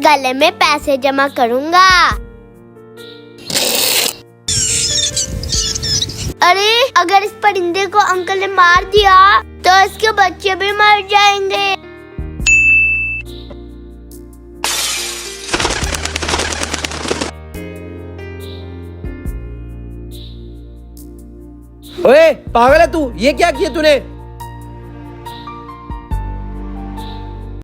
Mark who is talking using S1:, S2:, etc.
S1: गले में पैसे जमा करूँगा। अरे अगर इस परिंदे को अंकल ने मार दिया तो इसके बच्चे भी मर जाएंगे।
S2: ओए पागल है तू, ये क्या किया तूने?